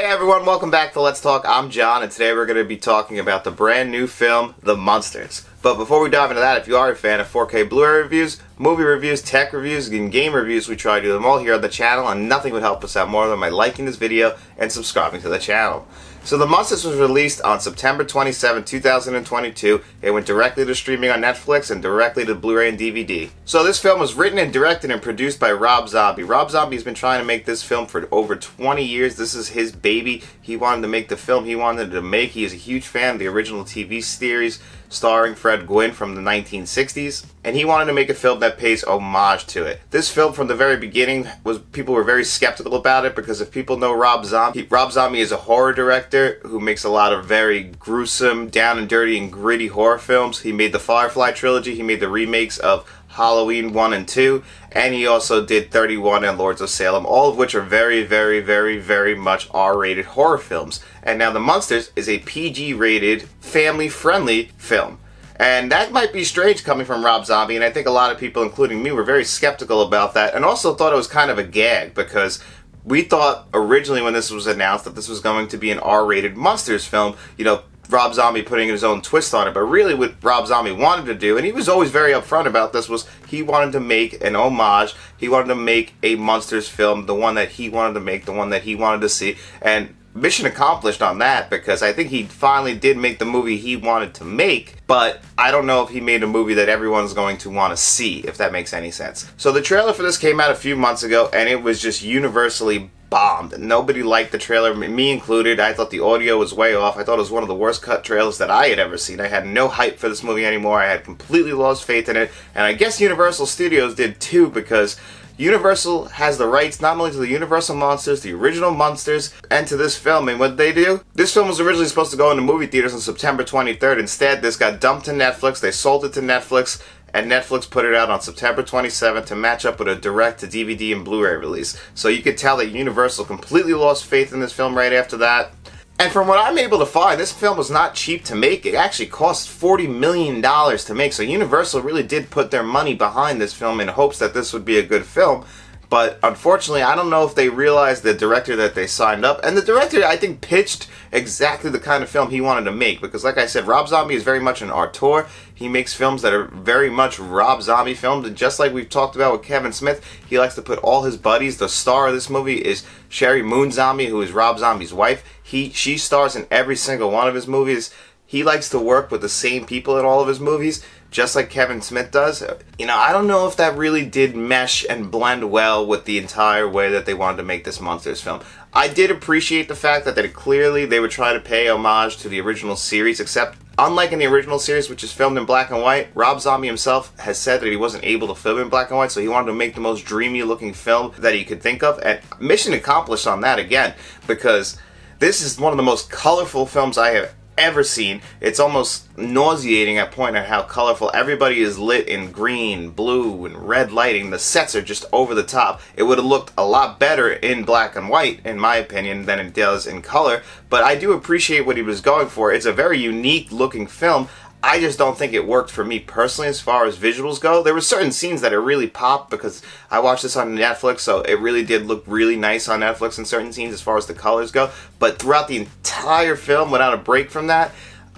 Hey everyone, welcome back to Let's Talk. I'm John, and today we're going to be talking about the brand new film, The Munsters. But before we dive into that, if you are a fan of 4K Blu-ray reviews, movie reviews, tech reviews, and game reviews, we try to do them all here on the channel, and nothing would help us out more than by liking this video and subscribing to the channel. So The Munsters was released on September 27, 2022. It went directly to streaming on Netflix and directly to Blu-ray and DVD. So this film was written and directed and produced by Rob Zombie. Rob Zombie's been trying to make this film for over 20 years. This is his baby. He wanted to make the film he wanted to make. He is a huge fan of the original TV series starring Fred Gwynne from the 1960s, and he wanted to make a film that pays homage to it. This film, from the very beginning, people were very skeptical about it because if people know Rob Zombie is a horror director who makes a lot of very gruesome, down and dirty, and gritty horror films. He made the Firefly trilogy. He made the remakes of Halloween 1 and 2, and he also did 31 and Lords of Salem, all of which are very, very, very, very much R-rated horror films. And now The Munsters is a PG-rated, family-friendly film. And that might be strange coming from Rob Zombie, and I think a lot of people, including me, were very skeptical about that, and also thought it was kind of a gag, because we thought originally when this was announced that this was going to be an R-rated Munsters film, you know, Rob Zombie putting his own twist on it. But really what Rob Zombie wanted to do, and he was always very upfront about this, was he wanted to make an homage. He wanted to make a Munsters film, the one that he wanted to make, the one that he wanted to see. And mission accomplished on that, because I think he finally did make the movie he wanted to make, but I don't know if he made a movie that everyone's going to want to see, if that makes any sense. So the trailer for this came out a few months ago, and it was just universally bombed. Nobody liked the trailer, me included. I thought the audio was way off. I thought it was one of the worst cut trailers that I had ever seen. I had no hype for this movie anymore. I had completely lost faith in it, and I guess Universal Studios did too, because Universal has the rights not only to the Universal Monsters, the original Munsters, and to this film. And what did they do? This film was originally supposed to go into movie theaters on September 23rd. Instead, this got dumped to Netflix. They sold it to Netflix, and Netflix put it out on September 27th to match up with a direct-to-DVD and Blu-ray release. So you could tell that Universal completely lost faith in this film right after that. And from what I'm able to find, this film was not cheap to make. It actually cost $40 million to make. So Universal really did put their money behind this film in hopes that this would be a good film. But unfortunately, I don't know if they realized the director that they signed up. And the director, I think, pitched exactly the kind of film he wanted to make. Because like I said, Rob Zombie is very much an auteur. He makes films that are very much Rob Zombie films. And just like we've talked about with Kevin Smith, he likes to put all his buddies. The star of this movie is Sherry Moon Zombie, who is Rob Zombie's wife. She stars in every single one of his movies. He likes to work with the same people in all of his movies, just like Kevin Smith does. You know, I don't know if that really did mesh and blend well with the entire way that they wanted to make this Munsters film. I did appreciate the fact that they were trying to pay homage to the original series, except unlike in the original series, which is filmed in black and white, Rob Zombie himself has said that he wasn't able to film in black and white, so he wanted to make the most dreamy looking film that he could think of, and mission accomplished on that again, because this is one of the most colorful films I have ever seen. It's almost nauseating at point at how colorful everybody is lit in green, blue, and red lighting. The sets are just over the top. It would have looked a lot better in black and white, in my opinion, than it does in color, but I do appreciate what he was going for. It's a very unique looking film. I just don't think it worked for me personally as far as visuals go. There were certain scenes that it really popped because I watched this on Netflix, so it really did look really nice on Netflix in certain scenes as far as the colors go. But throughout the entire film, without a break from that,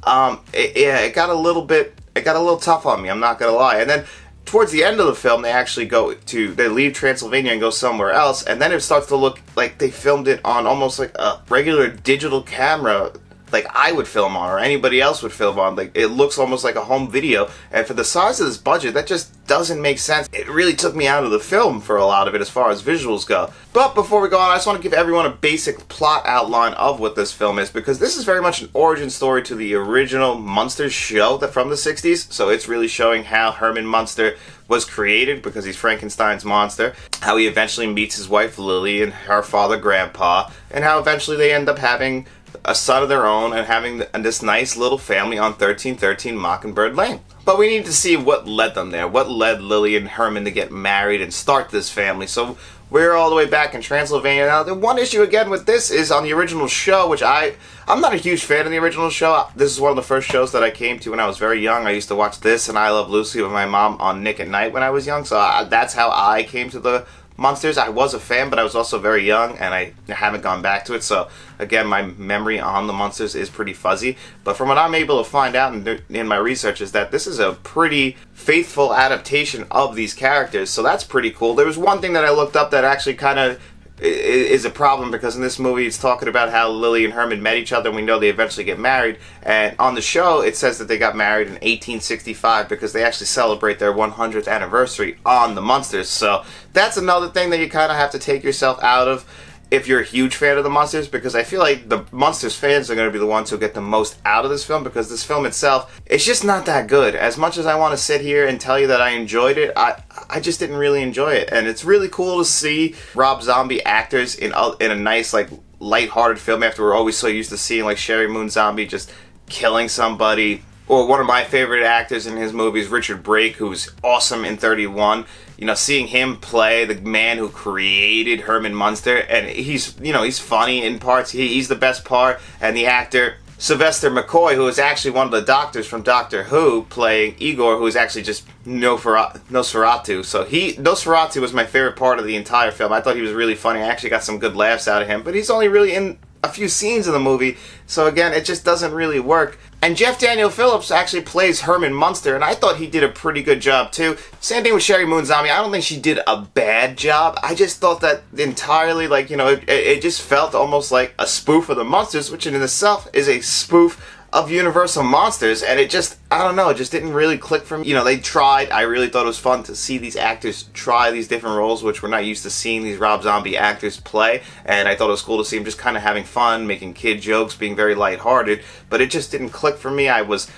it got a little tough on me, I'm not gonna lie. And then towards the end of the film, they leave Transylvania and go somewhere else, and then it starts to look like they filmed it on almost like a regular digital camera, like I would film on, or anybody else would film on. Like, it looks almost like a home video, and for the size of this budget, that just doesn't make sense. It really took me out of the film for a lot of it as far as visuals go. But before we go on, I just want to give everyone a basic plot outline of what this film is, because this is very much an origin story to the original Munsters show from the 60s, so it's really showing how Herman Munster was created, because he's Frankenstein's monster, how he eventually meets his wife Lily and her father Grandpa, and how eventually they end up having a son of their own and having this nice little family on 1313 Mockingbird Lane. But we need to see what led them there, what led Lily and Herman to get married and start this family. So we're all the way back in Transylvania. Now, the one issue again with this is on the original show, which I'm not a huge fan of the original show. This is one of the first shows that I came to when I was very young. I used to watch this and I Love Lucy with my mom on Nick at Night when I was young, so that's how I came to the Munsters. I was a fan, but I was also very young, and I haven't gone back to it, so again, my memory on the Munsters is pretty fuzzy. But from what I'm able to find out in my research is that this is a pretty faithful adaptation of these characters, so that's pretty cool. There was one thing that I looked up that actually kind of is a problem, because in this movie it's talking about how Lily and Herman met each other, and we know they eventually get married, and on the show it says that they got married in 1865 because they actually celebrate their 100th anniversary on the Munsters. So that's another thing that you kind of have to take yourself out of if you're a huge fan of the Munsters, because I feel like the Munsters fans are going to be the ones who get the most out of this film, because this film itself, it's just not that good. As much as I want to sit here and tell you that I enjoyed it, I just didn't really enjoy it. And it's really cool to see Rob Zombie actors in a nice, like, lighthearted film after we're always so used to seeing, like, Sherry Moon Zombie just killing somebody. Or one of my favorite actors in his movies, Richard Brake, who's awesome in 31. You know, seeing him play the man who created Herman Munster, and he's funny in parts. He's the best part. And the actor Sylvester McCoy, who is actually one of the doctors from Doctor Who, playing Igor, who is actually just Nosferatu. So Nosferatu was my favorite part of the entire film. I thought he was really funny. I actually got some good laughs out of him, but he's only really in a few scenes in the movie, so again, it just doesn't really work. And Jeff Daniel Phillips actually plays Herman Munster, and I thought he did a pretty good job too. Same thing with Sherry Moon Zombie. I don't think she did a bad job. I just thought that entirely, like, it just felt almost like a spoof of the Munsters, which in itself is a spoof of Universal Monsters, and it just, I don't know, it just didn't really click for me. They tried. I really thought it was fun to see these actors try these different roles, which we're not used to seeing these Rob Zombie actors play, and I thought it was cool to see them just kind of having fun, making kid jokes, being very lighthearted, but it just didn't click for me. I was,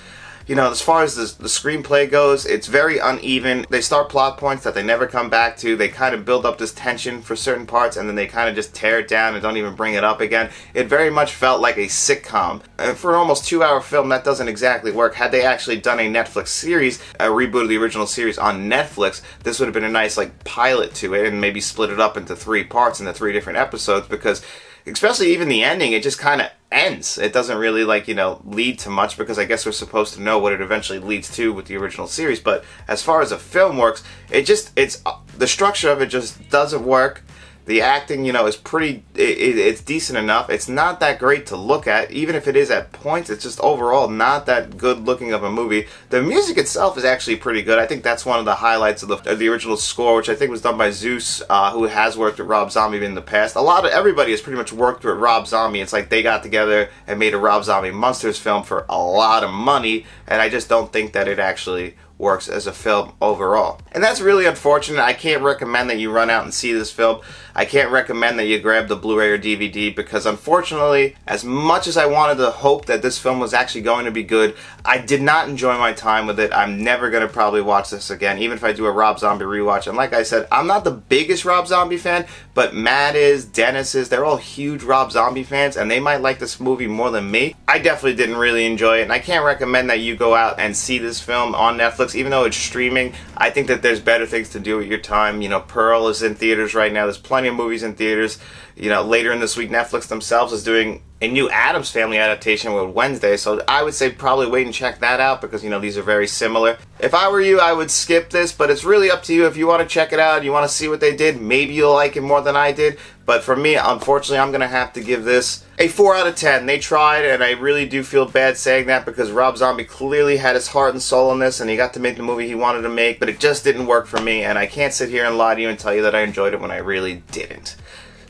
as far as the screenplay goes, it's very uneven. They start plot points that they never come back to. They kind of build up this tension for certain parts, and then they kind of just tear it down and don't even bring it up again. It very much felt like a sitcom. And for an almost 2-hour film, that doesn't exactly work. Had they actually done a Netflix series, a reboot of the original series on Netflix, this would have been a nice, like, pilot to it, and maybe split it up into 3 parts into 3 different episodes, because especially even the ending, it just kind of ends. It doesn't really, lead to much, because I guess we're supposed to know what it eventually leads to with the original series. But as far as a film works, it's the structure of it just doesn't work. The acting, is pretty, it's decent enough. It's not that great to look at. Even if it is at points, it's just overall not that good looking of a movie. The music itself is actually pretty good. I think that's one of the highlights of the original score, which I think was done by Zeus, who has worked with Rob Zombie in the past. Everybody has pretty much worked with Rob Zombie. It's like they got together and made a Rob Zombie Munsters film for a lot of money, and I just don't think that it actually works as a film overall. And that's really unfortunate. I can't recommend that you run out and see this film. I can't recommend that you grab the Blu-ray or DVD, because unfortunately, as much as I wanted to hope that this film was actually going to be good, I did not enjoy my time with it. I'm never going to probably watch this again, even if I do a Rob Zombie rewatch. And like I said, I'm not the biggest Rob Zombie fan, but Matt is, Dennis is, they're all huge Rob Zombie fans, and they might like this movie more than me. I definitely didn't really enjoy it, and I can't recommend that you go out and see this film on Netflix, even though it's streaming. I think that there's better things to do with your time. Pearl is in theaters right now. There's plenty of movies in theaters. Later in this week, Netflix themselves is doing a new Addams Family adaptation with Wednesday, so I would say probably wait and check that out, because these are very similar. If I were you, I would skip this, but it's really up to you. If you want to check it out, you want to see what they did, maybe you'll like it more than I did. But for me, unfortunately, I'm going to have to give this a 4 out of 10. They tried, and I really do feel bad saying that, because Rob Zombie clearly had his heart and soul in this, and he got to make the movie he wanted to make, but it just didn't work for me, and I can't sit here and lie to you and tell you that I enjoyed it when I really didn't.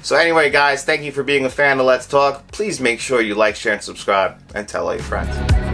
So anyway, guys, thank you for being a fan of Let's Talk. Please make sure you like, share, and subscribe, and tell all your friends.